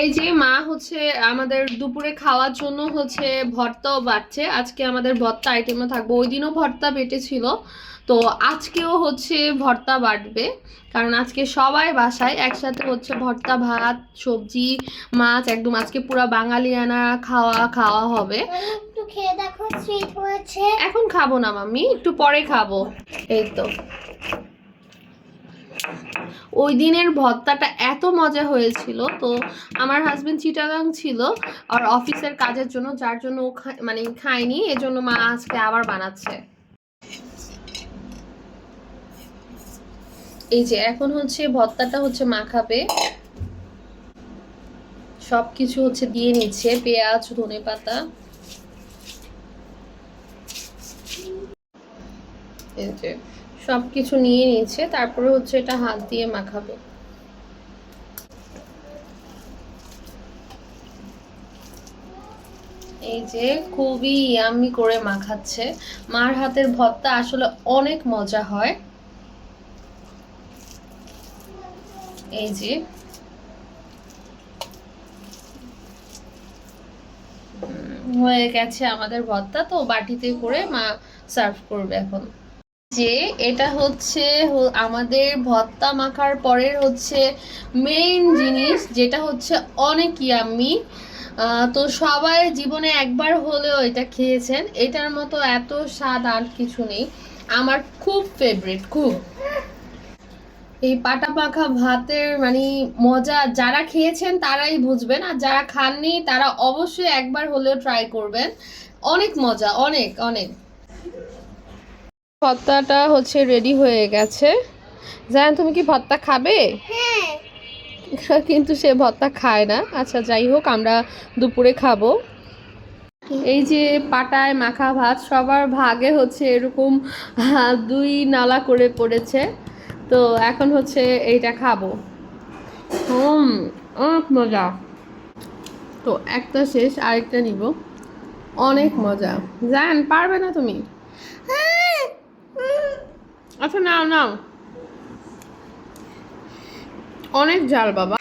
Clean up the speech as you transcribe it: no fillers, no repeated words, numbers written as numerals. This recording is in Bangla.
এই যে মা হচ্ছে আমাদের দুপুরে খাওয়ার জন্য হচ্ছে ভর্তাও বাটছে। আজকে আমাদের ভর্তা আইটেমও থাকবে, ওই দিনও ভর্তা বেটেছিল, তো আজকেও হচ্ছে ভর্তা বাটবে। কারণ আজকে সবাই বাসায় একসাথে হচ্ছে ভর্তা, ভাত, সবজি, মাছ, একদম আজকে পুরো বাঙালিয়ানা খাওয়া খাওয়া হবে। একটু খেয়ে দেখো, সুইট হয়েছে। এখন খাবো না মাম্মি, একটু পরে খাবো। এই তো ওই দিনের ভর্তাটা এত মজা হয়েছিল। তো আমার হাজবেন্ড চিটাগাং ছিল আর অফিসের কাজের জন্য, যার জন্য ও মানে খায়নি, এজন্য মা আজকে আবার বানাচ্ছে। এই যে এখন হচ্ছে ভর্তাটা হচ্ছে মাখাবে, সবকিছু হচ্ছে দিয়ে নিচ্ছে, পেঁয়াজ, ধনেপাতা। এই যে সবকিছু নিয়ে নিচ্ছে, তারপরে হচ্ছে এটা হাত দিয়ে মাখাবে। এই যে খুবই ইয়াম্মি করে মাখাচ্ছে। মার হাতের ভর্তা আসলে অনেক মজা হয়। এই যে হয়ে গেছে আমাদের ভর্তা, তো বাটিতে করে মা সার্ভ করবে এখন। যে এটা হচ্ছে আমাদের ভর্তা মাখার পরের হচ্ছে মেইন জিনিস, যেটা হচ্ছে অনেক ইয়াম্মি। তো সবাই জীবনে একবার হলেও এটা খেয়েছেন, এটার মতো এত স্বাদ আর কিছু নেই। আমার খুব ফেভারিট, খুব। এই পাটা পাখা ভাতের মানে মজা যারা খেয়েছেন তারাই বুঝবেন, আর যারা খাননি তারা অবশ্যই একবার হলেও ট্রাই করবেন। অনেক মজা, অনেক অনেক। ভর্তাটা হচ্ছে রেডি হয়ে গেছে। জান, তুমি কি ভর্তা খাবে? হ্যাঁ। কিন্তু সে ভর্তা খায় না। আচ্ছা যাই হোক, আমরা দুপুরে খাবো। এই যে পাটায় মাখা ভাত সবার ভাগে হচ্ছে এরকম 2 নালা করে পড়েছে, তো এখন হচ্ছে এইটা খাবো। অনেক মজা। তো একটা শেষ, আরেকটা নিব। অনেক মজা। জান, পারবে না তুমি? আচ্ছা নাও নাও, অনেক ঝাল বাবা।